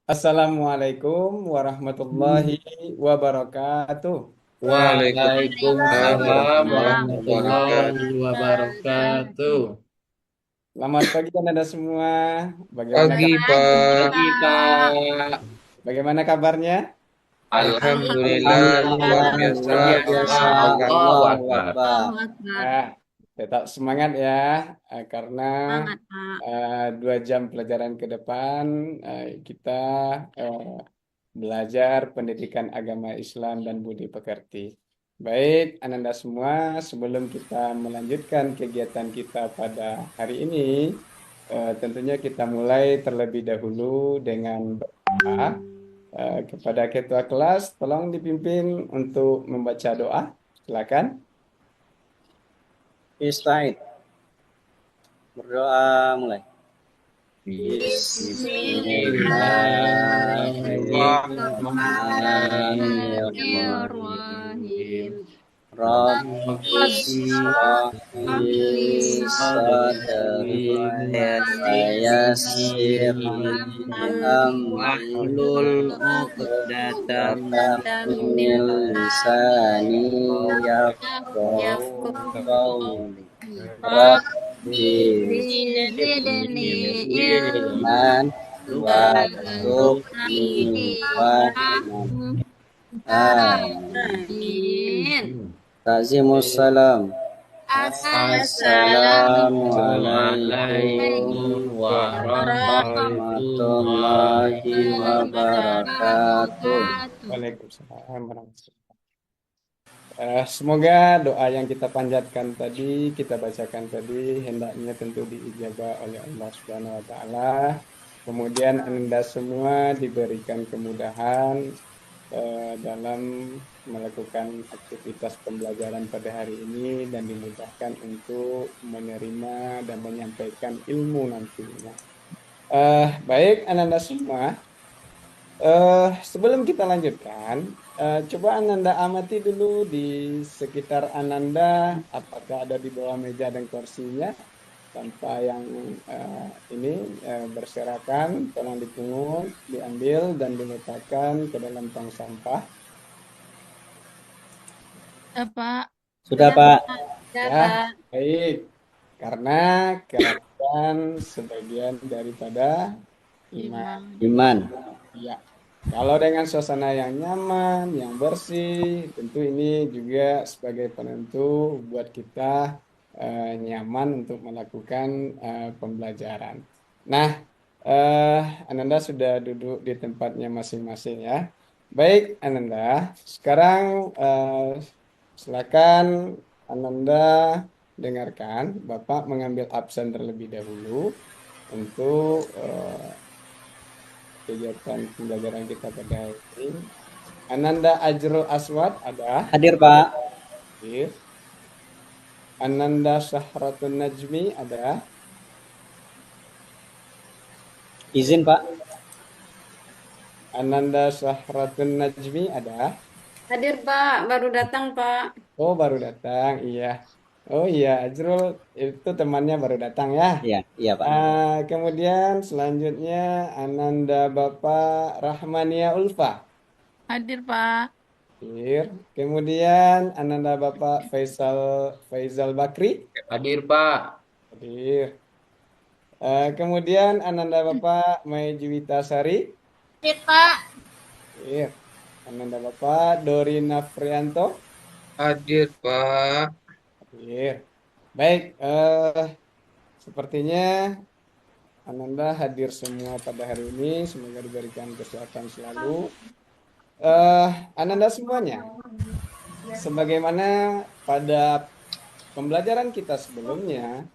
Assalamualaikum warahmatullahi wabarakatuh. Waalaikumsalam Waalaikumsalam warahmatullahi warahmatullahi wabarakatuh. wabarakatuh. Selamat pagi Anda semua. Bagaimana Pagi, kabar? Pak. Pagi, Pak. Bagaimana kabarnya? Alhamdulillah, luar Alhamdulillah, biasa. luar biasa. Allahu Allahu Akbar. Akbar. Ya, tetap semangat ya, karena Semangat, Pak. 2 jam pelajaran ke depan kita eh, belajar pendidikan agama Islam dan budi pekerti. Baik, Ananda semua, sebelum kita melanjutkan kegiatan kita pada hari ini, tentunya kita mulai terlebih dahulu dengan berdoa. Kepada ketua kelas, tolong dipimpin untuk membaca doa. Silakan. Ista'id. Berdoa mulai. Bismillahirrahmanirrahim. Rabbi shrah li sadri wa yassir li amri uqdatam min lisani yafqahu qawli. Rabbi Zidni ilman warzuqni fahman. Amin. Tazimus salam. Assalamualaikum warahmatullahi Warahmatullahi wabarakatuh. Waalaikumsalam warahmatullahi wabarakatuh. Semoga doa yang kita panjatkan tadi, kita bacakan tadi, hendaknya tentu diijabah oleh Allah Subhanahu wa Ta'ala. Kemudian Anda semua diberikan kemudahan dalam melakukan aktivitas pembelajaran pada hari ini dan dimudahkan untuk menerima dan menyampaikan ilmu nantinya. Baik, Ananda semua. Sebelum kita lanjutkan, coba Ananda amati dulu di sekitar Ananda, apakah ada di bawah meja dan kursinya, tanpa yang ini berserakan, tolong dipungut, diambil dan diletakkan ke dalam tong sampah. Pak. Sudah, Pak. Ya, baik. Karena keratan sebagian daripada iman. Iman. Ya. Kalau dengan suasana yang nyaman, yang bersih, tentu ini juga sebagai penentu buat kita nyaman untuk melakukan pembelajaran. Nah, Ananda sudah duduk di tempatnya masing-masing ya. Baik, Ananda. Sekarang silakan Ananda dengarkan. Bapak mengambil absen terlebih dahulu untuk kegiatan pembelajaran kita pada hari ini. Ananda Ajrul Aswad ada. Hadir, Pak. Hadir. Ananda Syahratun Najmi ada. Izin, Pak. Ananda Syahratun Najmi ada. Hadir Pak, baru datang Pak. Oh, baru datang, iya. Oh iya, Ajrul itu temannya baru datang ya. Iya, iya, Pak. Kemudian selanjutnya Ananda Bapak Rahmania Ulfa. Hadir, Pak. Hadir. Kemudian Ananda Bapak Faisal Bakri. Hadir, Pak. Hadir. Kemudian Ananda Bapak Mai Juwita Sari. Hadir, Pak. Hadir. Ananda Bapak Dorina Frianto. Hadir, Pak. Hadir. Baik, sepertinya Ananda hadir semua pada hari ini. Semoga diberikan kesehatan selalu. Ananda semuanya, sebagaimana pada pembelajaran kita sebelumnya,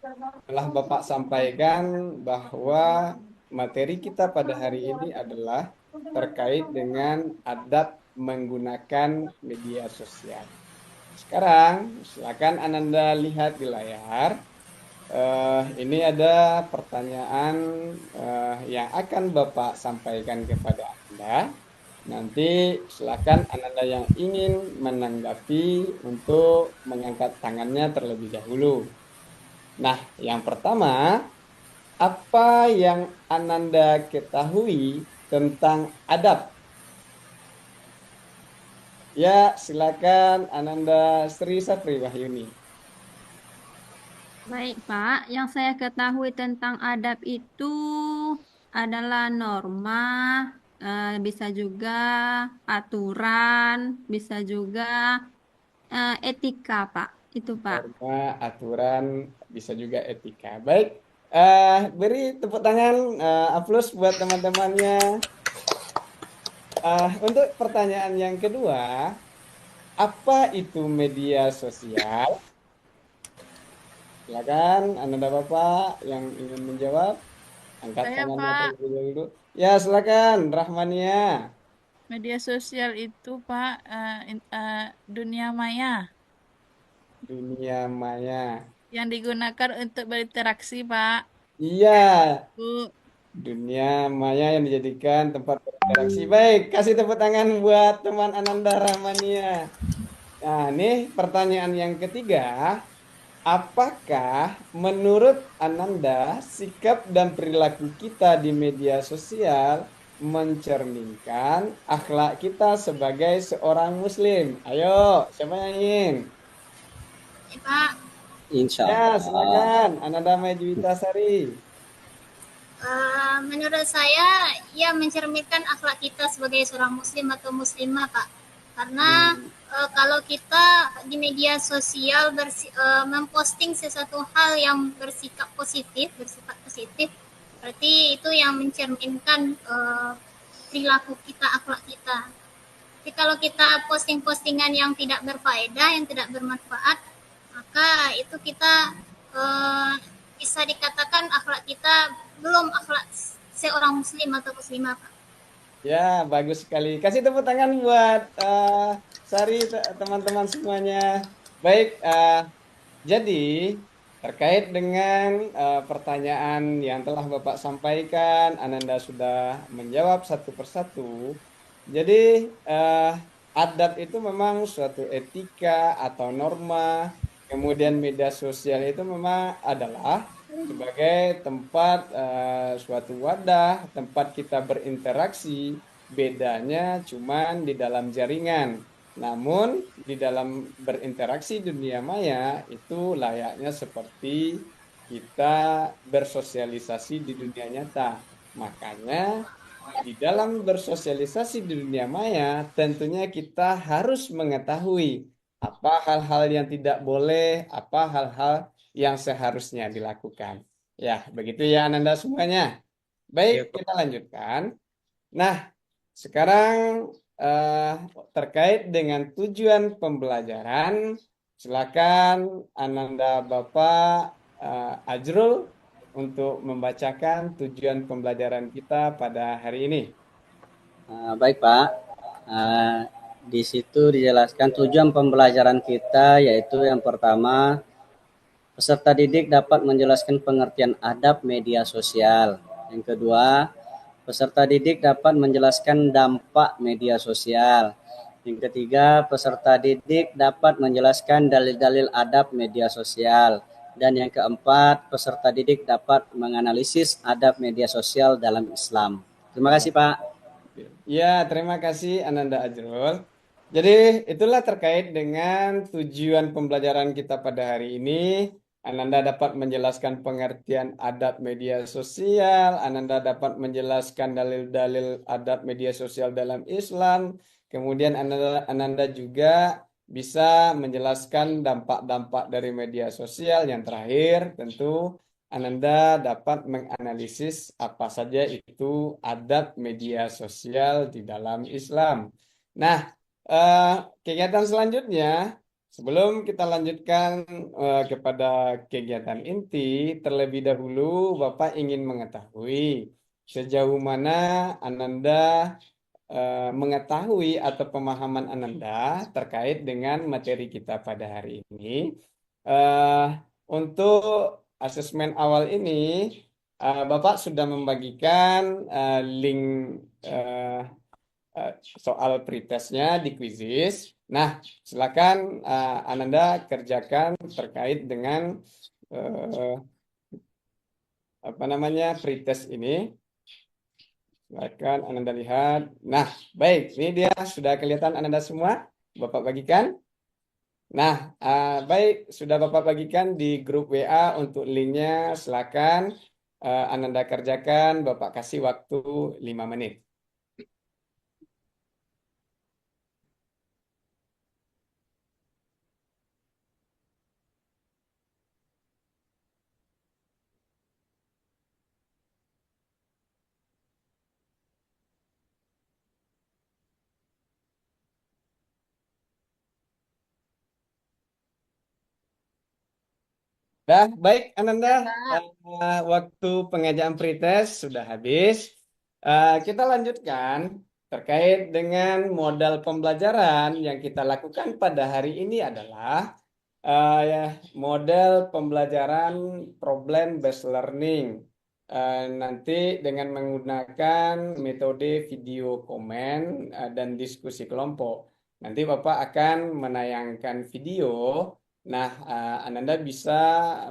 telah Bapak sampaikan bahwa materi kita pada hari ini adalah terkait dengan adab menggunakan media sosial. Sekarang, silakan Ananda lihat di layar. Ini ada pertanyaan yang akan Bapak sampaikan kepada Anda. Nanti silakan Ananda yang ingin menanggapi untuk mengangkat tangannya terlebih dahulu. Nah, yang pertama, apa yang Ananda ketahui tentang adab. Ya, silakan Ananda Sri Sapri Wahyuni. Baik, Pak. Yang saya ketahui tentang adab itu adalah norma, bisa juga aturan, bisa juga etika, Pak. Itu, Pak. Norma, aturan, bisa juga etika. Baik, beri tepuk tangan, aplaus buat teman-temannya. Untuk pertanyaan yang kedua, apa itu media sosial? Silakan, Ananda Bapak yang ingin menjawab, angkat Saya, tangannya Pak. terlebih dahulu. Ya, silakan, Rahmania. Media sosial itu, Pak, dunia maya Dunia maya. yang digunakan untuk berinteraksi, Pak. Iya, Bu, dunia maya yang dijadikan tempat berinteraksi. Baik, kasih tepuk tangan buat teman Ananda Rahmania. Nah, ini pertanyaan yang ketiga. Apakah menurut Ananda sikap dan perilaku kita di media sosial mencerminkan akhlak kita sebagai seorang muslim? Ayo, siapa yang ingin? Pak, Insya Ya, Allah. silakan. Ananda Majuwita Sari. Menurut saya, ia mencerminkan akhlak kita sebagai seorang muslim atau muslimah, Pak. Karena Hmm, kalau kita di media sosial memposting sesuatu hal yang bersifat positif, berarti itu yang mencerminkan perilaku kita, akhlak kita. Tapi kalau kita posting-postingan yang tidak berfaedah, yang tidak bermanfaat, maka itu kita eh, bisa dikatakan akhlak kita belum akhlak seorang muslim atau muslimah, Pak. Ya, bagus sekali. Kasih tepuk tangan buat Sari, teman-teman semuanya. Baik, jadi, terkait dengan pertanyaan yang telah Bapak sampaikan, Ananda sudah menjawab satu persatu. Jadi, adat itu memang suatu etika atau norma, kemudian media sosial itu memang adalah sebagai tempat suatu wadah, tempat kita berinteraksi, bedanya cuman di dalam jaringan. Namun di dalam berinteraksi dunia maya itu layaknya seperti kita bersosialisasi di dunia nyata. Makanya di dalam bersosialisasi di dunia maya tentunya kita harus mengetahui apa hal-hal yang tidak boleh, apa hal-hal yang seharusnya dilakukan. Ya, begitu ya Ananda semuanya. Ya, Baik, Pak. kita lanjutkan. Nah, sekarang eh, terkait dengan tujuan pembelajaran, silakan Ananda Bapak Ajrul untuk membacakan tujuan pembelajaran kita pada hari ini. Baik Pak, uh, di situ dijelaskan tujuan pembelajaran kita yaitu yang pertama, peserta didik dapat menjelaskan pengertian adab media sosial. Yang kedua, peserta didik dapat menjelaskan dampak media sosial. Yang ketiga, peserta didik dapat menjelaskan dalil-dalil adab media sosial. Dan yang keempat, peserta didik dapat menganalisis adab media sosial dalam Islam. Terima kasih Pak. Ya, terima kasih Ananda Ajrul. Jadi itulah terkait dengan tujuan pembelajaran kita pada hari ini. Ananda dapat menjelaskan pengertian adab media sosial, Ananda dapat menjelaskan dalil-dalil adab media sosial dalam Islam, kemudian Ananda juga bisa menjelaskan dampak-dampak dari media sosial. Yang terakhir, tentu Ananda dapat menganalisis apa saja itu adab media sosial di dalam Islam. Nah, kegiatan selanjutnya, sebelum kita lanjutkan kepada kegiatan inti, terlebih dahulu Bapak ingin mengetahui sejauh mana Ananda mengetahui atau pemahaman Ananda terkait dengan materi kita pada hari ini. Eh, untuk asesmen awal ini, Bapak sudah membagikan link eh, soal pretestnya di Quizizz. Nah, silakan Ananda kerjakan terkait dengan apa namanya pretest ini. Silakan Ananda lihat. Nah, baik. Ini dia sudah kelihatan Ananda semua. Bapak bagikan. Nah, baik. Sudah Bapak bagikan di grup WA untuk linknya. Silakan Ananda kerjakan. Bapak kasih waktu 5 menit. Dah, baik Ananda. Waktu pengajaran pretest sudah habis. Kita lanjutkan terkait dengan modal pembelajaran yang kita lakukan pada hari ini adalah ya, model pembelajaran problem based learning. Nanti dengan menggunakan metode video komen dan diskusi kelompok. Nanti Bapak akan menayangkan video. Nah, Ananda bisa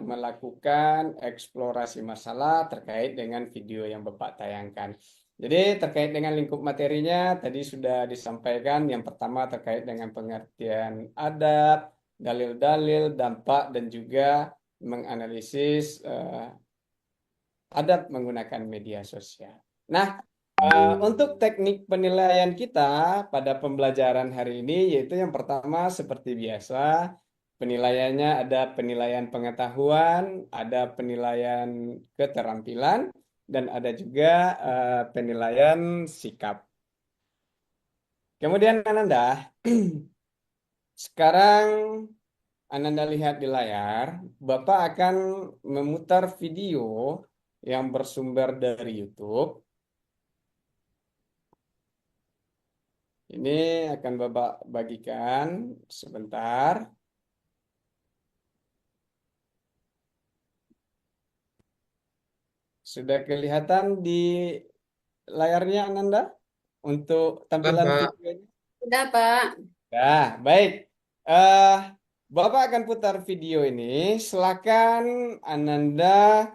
melakukan eksplorasi masalah terkait dengan video yang Bapak tayangkan. Jadi terkait dengan lingkup materinya tadi sudah disampaikan. Yang pertama terkait dengan pengertian adab, dalil-dalil, dampak, dan juga menganalisis adab menggunakan media sosial. Nah, untuk teknik penilaian kita pada pembelajaran hari ini yaitu yang pertama seperti biasa, penilaiannya ada penilaian pengetahuan, ada penilaian keterampilan, dan ada juga penilaian sikap. Kemudian Ananda, sekarang Ananda lihat di layar, Bapak akan memutar video yang bersumber dari YouTube. Ini akan Bapak bagikan sebentar. Sudah kelihatan di layarnya Ananda untuk tampilan Pak. videonya? Sudah, Pak. Nah, baik. Eh, Bapak akan putar video ini. Silakan Ananda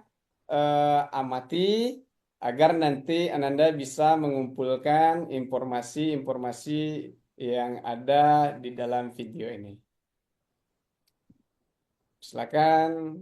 amati agar nanti Ananda bisa mengumpulkan informasi-informasi yang ada di dalam video ini. Silakan.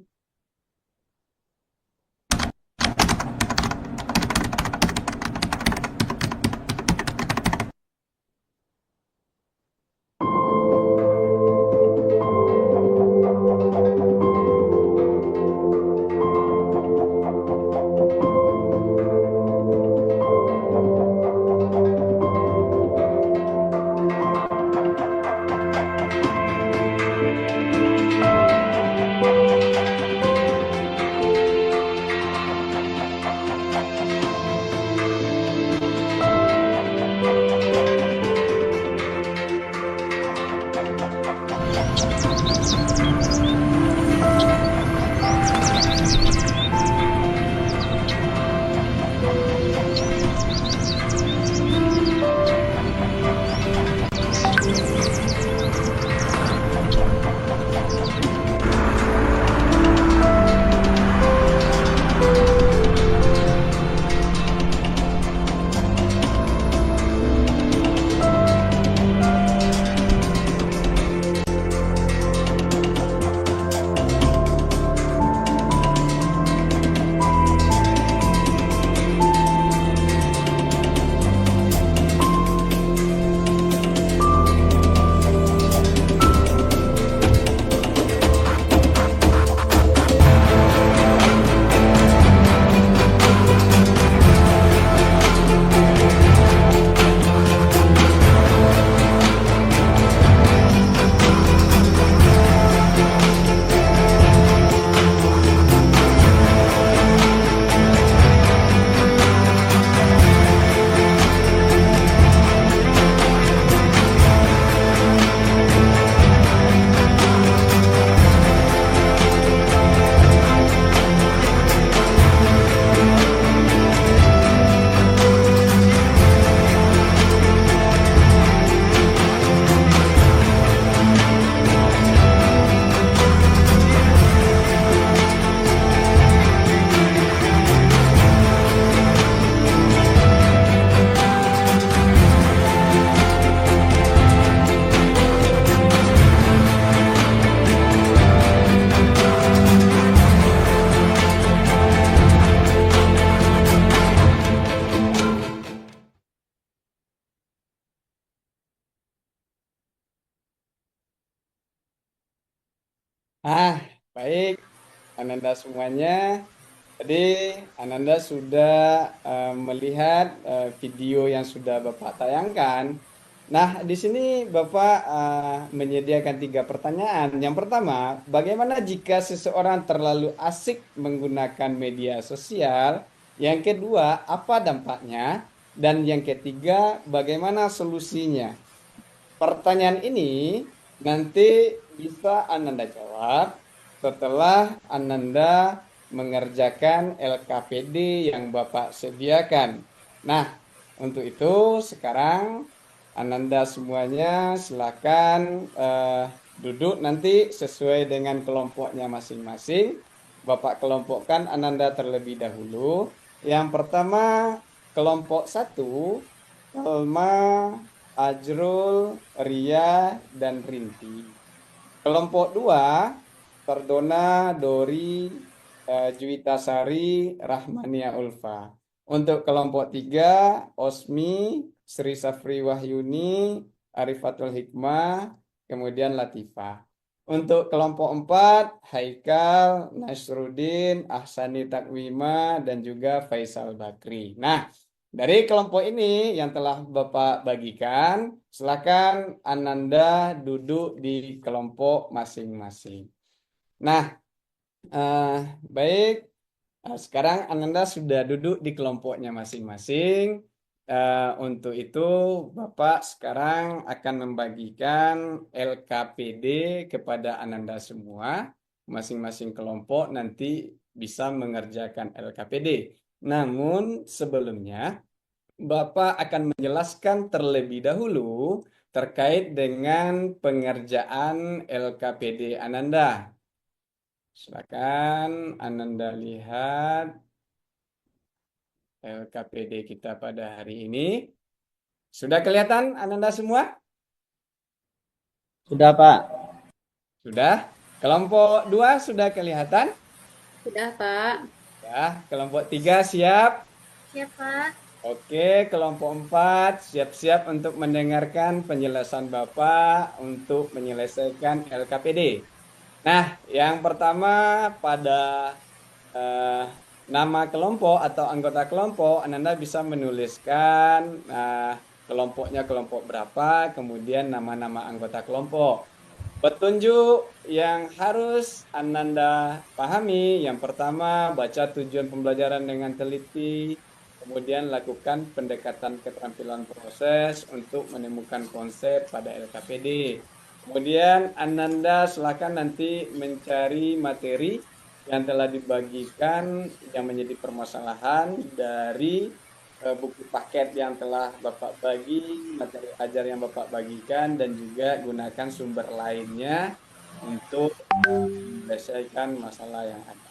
Baik, Ananda semuanya. Tadi Ananda sudah melihat video yang sudah Bapak tayangkan. Nah, di sini Bapak menyediakan 3 pertanyaan. Yang pertama, bagaimana jika seseorang terlalu asik menggunakan media sosial? Yang kedua, apa dampaknya? Dan yang ketiga, bagaimana solusinya? Pertanyaan ini nanti bisa Ananda jawab setelah Ananda mengerjakan LKPD yang Bapak sediakan. Nah, untuk itu sekarang Ananda semuanya silakan duduk nanti sesuai dengan kelompoknya masing-masing. Bapak kelompokkan Ananda terlebih dahulu. Yang pertama, kelompok 1, Salma, Ajrul, Ria, dan Rinti. Kelompok 2, Perdona, Dori, Juwita Sari, Rahmania Ulfa. Untuk kelompok 3, Osmi, Sri Safri Wahyuni, Arifatul Hikmah, kemudian Latifah. Untuk kelompok 4, Haikal, Nasruddin, Ahsani Takwima, dan juga Faisal Bakri. Nah, dari kelompok ini yang telah Bapak bagikan, silakan Ananda duduk di kelompok masing-masing. Nah, baik. Sekarang Ananda sudah duduk di kelompoknya masing-masing. Untuk itu, Bapak sekarang akan membagikan LKPD kepada Ananda semua. Masing-masing kelompok nanti bisa mengerjakan LKPD. Namun sebelumnya, Bapak akan menjelaskan terlebih dahulu terkait dengan pengerjaan LKPD Ananda. Silakan Ananda lihat LKPD kita pada hari ini. Sudah kelihatan Ananda semua? Sudah, Pak. Sudah. Kelompok 2 sudah kelihatan? Sudah, Pak. Ya, kelompok 3 siap? Siap, Pak. Oke, kelompok 4 siap-siap untuk mendengarkan penjelasan Bapak untuk menyelesaikan LKPD. Nah, yang pertama pada nama kelompok atau anggota kelompok, Ananda bisa menuliskan kelompoknya kelompok berapa, kemudian nama-nama anggota kelompok. Petunjuk yang harus Ananda pahami, yang pertama baca tujuan pembelajaran dengan teliti, kemudian lakukan pendekatan keterampilan proses untuk menemukan konsep pada LKPD. Kemudian Ananda silakan nanti mencari materi yang telah dibagikan yang menjadi permasalahan dari buku paket yang telah Bapak bagi, materi ajar yang Bapak bagikan, dan juga gunakan sumber lainnya untuk menyelesaikan masalah yang ada.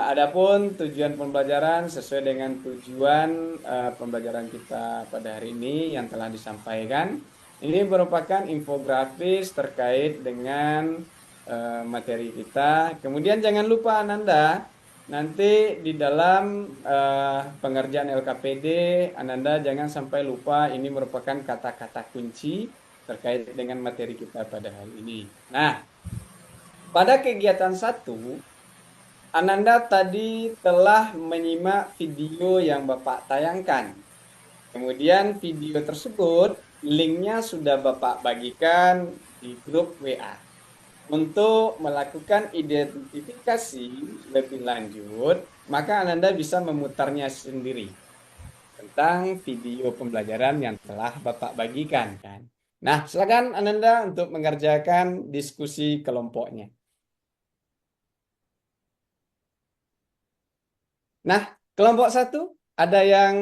Adapun tujuan pembelajaran sesuai dengan tujuan pembelajaran kita pada hari ini yang telah disampaikan. Ini merupakan infografis terkait dengan materi kita. Kemudian jangan lupa Ananda, nanti di dalam pengerjaan LKPD, Ananda jangan sampai lupa ini merupakan kata-kata kunci terkait dengan materi kita pada hari ini. Nah, pada kegiatan 1, Ananda tadi telah menyimak video yang Bapak tayangkan. Kemudian video tersebut linknya sudah Bapak bagikan di grup WA. Untuk melakukan identifikasi lebih lanjut, maka Ananda bisa memutarnya sendiri tentang video pembelajaran yang telah Bapak bagikan kan. Nah, silakan Ananda untuk mengerjakan diskusi kelompoknya. Nah, kelompok 1, ada yang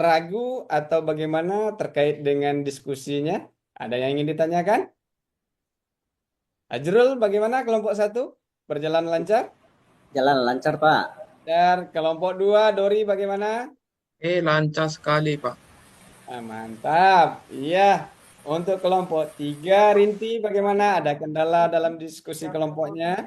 ragu atau bagaimana terkait dengan diskusinya? Ada yang ingin ditanyakan? Ajrul, bagaimana kelompok 1? Berjalan lancar? Jalan lancar, Pak. Dan kelompok 2, Dori, bagaimana? Lancar sekali, Pak. Mantap. Iya. Untuk kelompok 3, Rinti, bagaimana? Ada kendala dalam diskusi kelompoknya?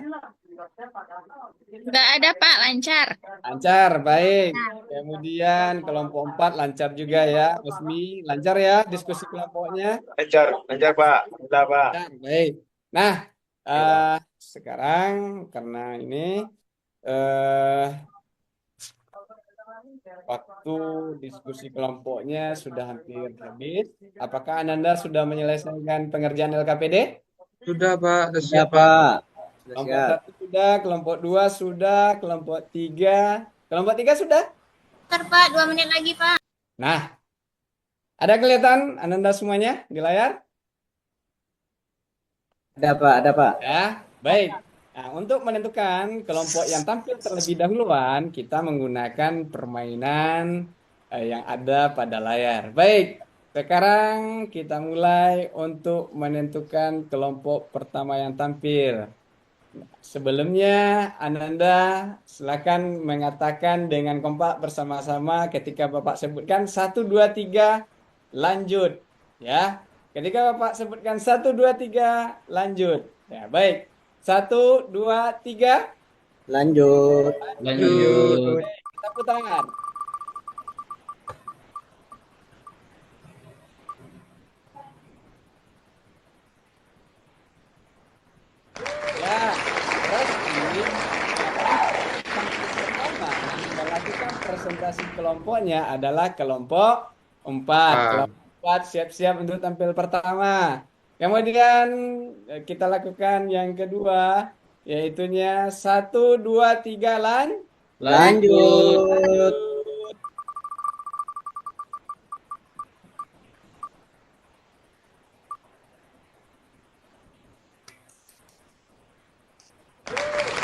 Nggak ada, Pak. Lancar. Lancar, baik. Kemudian kelompok 4 lancar juga ya. Usmi, lancar ya diskusi kelompoknya? Lancar Pak. Sudah Pak. Lancar, baik. Nah, Sekarang karena ini eh, waktu diskusi kelompoknya sudah hampir habis. Apakah Ananda sudah menyelesaikan pengerjaan LKPD? Sudah Pak, sudah Sudah siap Pak. Pak, sudah Kelompok siap. 1 sudah, kelompok 2 sudah, kelompok 3 sudah. Bentar, Pak, 2 menit lagi, Pak. Nah, ada kelihatan Ananda semuanya di layar? Ada Pak, ada Pak. Ya, baik. Nah, untuk menentukan kelompok yang tampil terlebih dahuluan, kita menggunakan permainan yang ada pada layar. Baik, sekarang kita mulai untuk menentukan kelompok pertama yang tampil. Sebelumnya, Ananda silakan mengatakan dengan kompak bersama-sama ketika Bapak sebutkan 1, 2, 3, lanjut. Ya, ketika Bapak sebutkan 1, 2, 3, lanjut. Ya, baik. 1, 2, 3, Lanjut. Lanjut. kita putar. Ya, terus ini pertama melakukan presentasi kelompoknya adalah kelompok 4. Kelompok 4 siap-siap untuk tampil pertama. Kemudian kita lakukan yang kedua, yaitunya 1, 2, 3, Lanjut.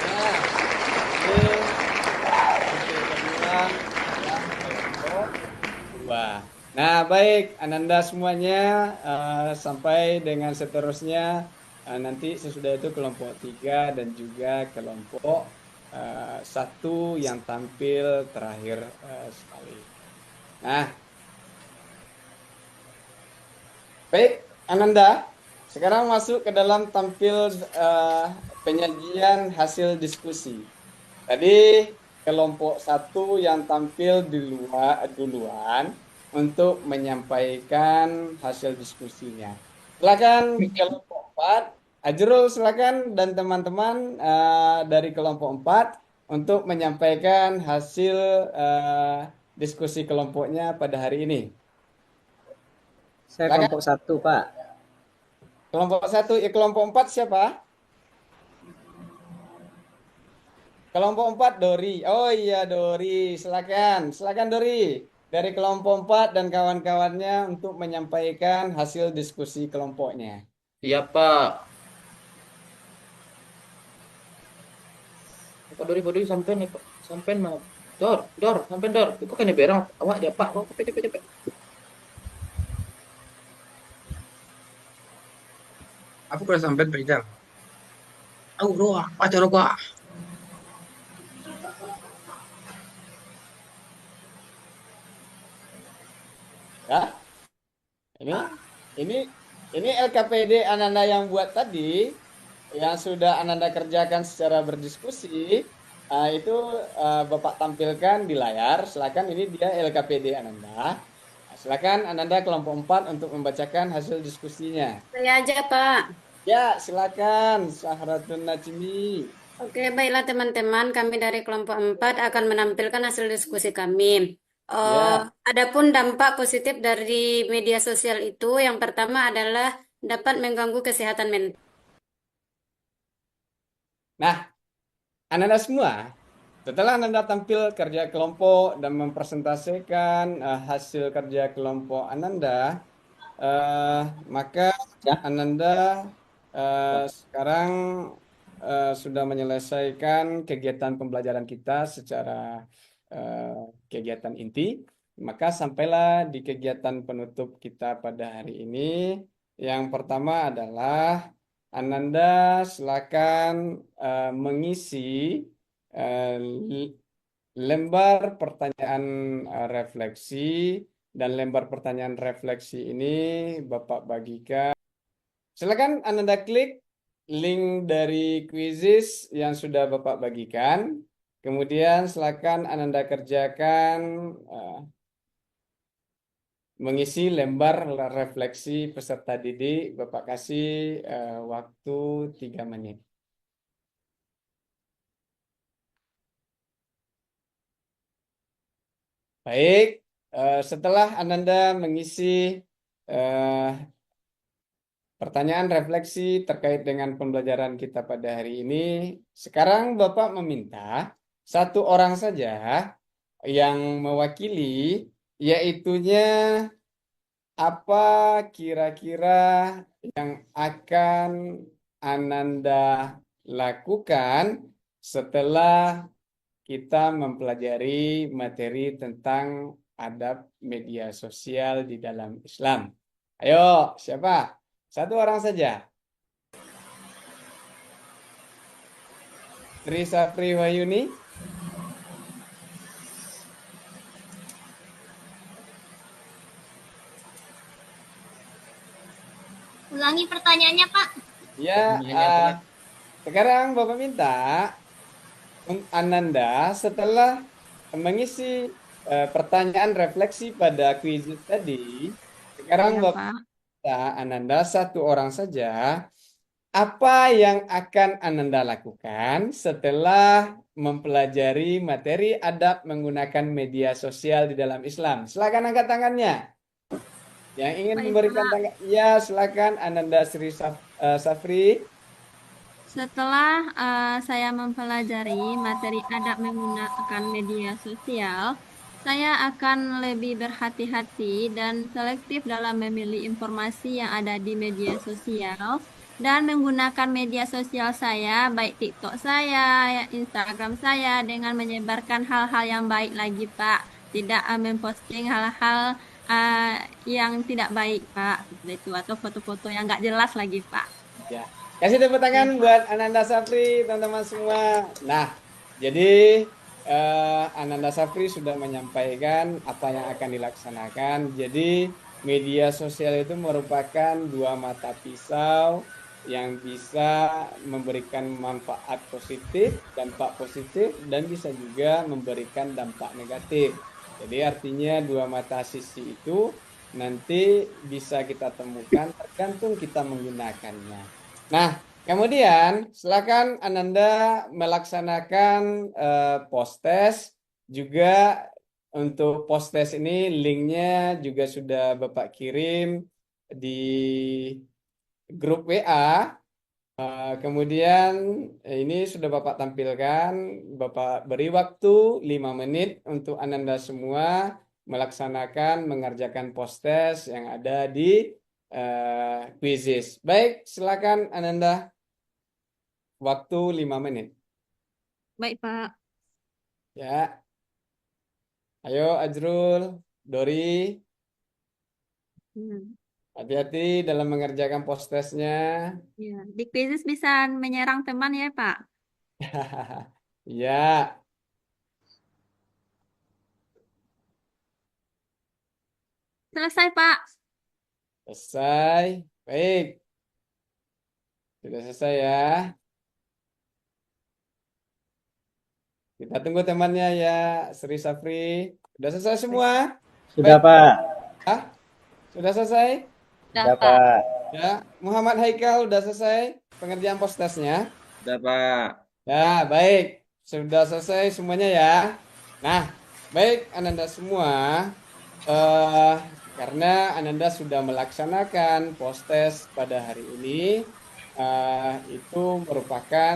Nah, ini titik kedua adalah kelompok 2. Nah, baik Ananda semuanya sampai dengan seterusnya nanti sesudah itu kelompok 3 dan juga kelompok 1 yang tampil terakhir sekali. Nah, baik Ananda, sekarang masuk ke dalam tampil penyajian hasil diskusi. Tadi kelompok 1 yang tampil duluan untuk menyampaikan hasil diskusinya. Silakan kelompok 4, Ajrul silakan dan teman-teman dari kelompok 4 untuk menyampaikan hasil diskusi kelompoknya pada hari ini. Saya Silakan. kelompok 1 Pak. Kelompok 1, kelompok 4 siapa? Kelompok 4 Dori. Oh iya Dori, silakan. Silakan Dori. Dari kelompok 4 dan kawan-kawannya untuk menyampaikan hasil diskusi kelompoknya. Iya Pak. Pak Dori sampai nih Pak. Sampai mau. Dor, sampai Dor. Itu kan berang awak dia Pak. Oh, cepet. Aku pernah sampai beda. Aku roa, pacar aku. Ya. Ini LKPD Ananda yang buat tadi yang sudah Ananda kerjakan secara berdiskusi itu Bapak tampilkan di layar. Silakan, ini dia LKPD Ananda. Silakan Ananda kelompok 4 untuk membacakan hasil diskusinya. Saya aja, Pak. Ya, silakan Sahratun Najmi. Oke, baiklah teman-teman, kami dari kelompok 4 akan menampilkan hasil diskusi kami. Ya. Adapun dampak positif dari media sosial itu, yang pertama adalah dapat mengganggu kesehatan mental. Nah, Ananda semua, setelah Ananda tampil kerja kelompok dan mempresentasikan hasil kerja kelompok Ananda, maka Ananda sekarang sudah menyelesaikan kegiatan pembelajaran kita secara kegiatan inti. Maka sampailah di kegiatan penutup kita pada hari ini. Yang pertama adalah Ananda silakan mengisi lembar pertanyaan refleksi, dan lembar pertanyaan refleksi ini Bapak bagikan. Silakan Ananda klik link dari quizzes yang sudah Bapak bagikan. Kemudian silakan Ananda kerjakan mengisi lembar refleksi peserta didik. Bapak kasih waktu 3 menit. Baik, setelah Ananda mengisi pertanyaan refleksi terkait dengan pembelajaran kita pada hari ini, sekarang Bapak meminta satu orang saja yang mewakili, yaitunya apa kira-kira yang akan Ananda lakukan setelah kita mempelajari materi tentang adab media sosial di dalam Islam. Ayo, siapa? Satu orang saja. Tri Safri Wahyuni. Ulangi pertanyaannya, Pak. Ya, sekarang Bapak minta Ananda setelah mengisi pertanyaan refleksi pada kuis tadi, sekarang Ya, Bapak Pak. minta Ananda satu orang saja, apa yang akan Ananda lakukan setelah mempelajari materi adab menggunakan media sosial di dalam Islam? Silakan angkat tangannya. Yang ingin Baik, memberikan Pak. tangga, ya silakan Ananda Sri Safri. Setelah saya mempelajari materi adab menggunakan media sosial, saya akan lebih berhati-hati dan selektif dalam memilih informasi yang ada di media sosial dan menggunakan media sosial saya, baik TikTok saya, Instagram saya, dengan menyebarkan hal-hal yang baik lagi, Pak. Tidak memposting hal-hal yang tidak baik, Pak. Seperti itu, atau foto-foto yang nggak jelas lagi, Pak. Ya. Kasih tepuk tangan buat Ananda Safri, teman-teman semua. Nah, jadi Ananda Safri sudah menyampaikan apa yang akan dilaksanakan. Jadi, media sosial itu merupakan dua mata pisau yang bisa memberikan manfaat positif, dampak positif, dan bisa juga memberikan dampak negatif. Jadi, artinya dua mata sisi itu nanti bisa kita temukan tergantung kita menggunakannya. Nah, kemudian silakan Ananda melaksanakan post-test. Juga untuk post-test ini linknya juga sudah Bapak kirim di grup WA. Kemudian ini sudah Bapak tampilkan. Bapak beri waktu 5 menit untuk Ananda semua melaksanakan mengerjakan post-test yang ada di quizzes. Baik, silakan Ananda. Waktu 5 menit. Baik, Pak. Ya. Ayo Ajrul, Dori, Hmm. hati-hati dalam mengerjakan post-testnya. Ya, di quizzes bisa menyerang teman ya, Pak. Ya, Selesai, Pak. selesai. Baik, sudah selesai ya. Kita tunggu temannya ya, Sri Safri. Sudah selesai semua? Sudah, Baik. Pak. Ah, sudah selesai? Sudah, Pak. Ya, Muhammad Haikal udah selesai pengerjaan post-testnya? Udah, Pak. Ya, baik. Sudah selesai semuanya ya. Nah, baik Ananda semua. Karena Ananda sudah melaksanakan post-test pada hari ini, itu merupakan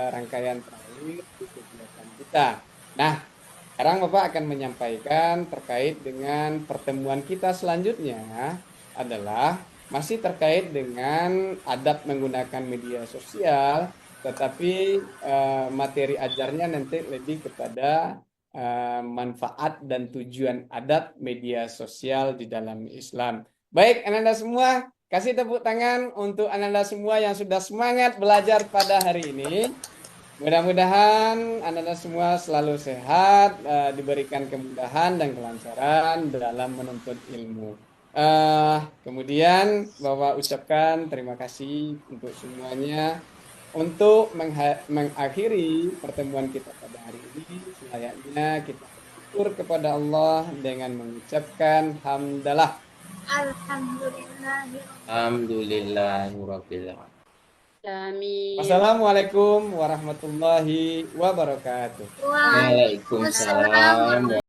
rangkaian terakhir kegiatan kita. Nah, sekarang Bapak akan menyampaikan terkait dengan pertemuan kita selanjutnya adalah masih terkait dengan adab menggunakan media sosial, tetapi materi ajarnya nanti lebih kepada manfaat dan tujuan adab media sosial di dalam Islam. Baik, Ananda semua, kasih tepuk tangan untuk Ananda semua yang sudah semangat belajar pada hari ini. Mudah-mudahan Ananda semua selalu sehat, diberikan kemudahan dan kelancaran dalam menuntut ilmu. Kemudian Bapak ucapkan terima kasih untuk semuanya. Untuk mengakhiri pertemuan kita pada hari ini, selayaknya kita bersyukur kepada Allah dengan mengucapkan hamdalah. Alhamdulillahirabbil alamin. Amin. Wassalamualaikum warahmatullahi wabarakatuh. Waalaikumsalam. Waalaikumsalam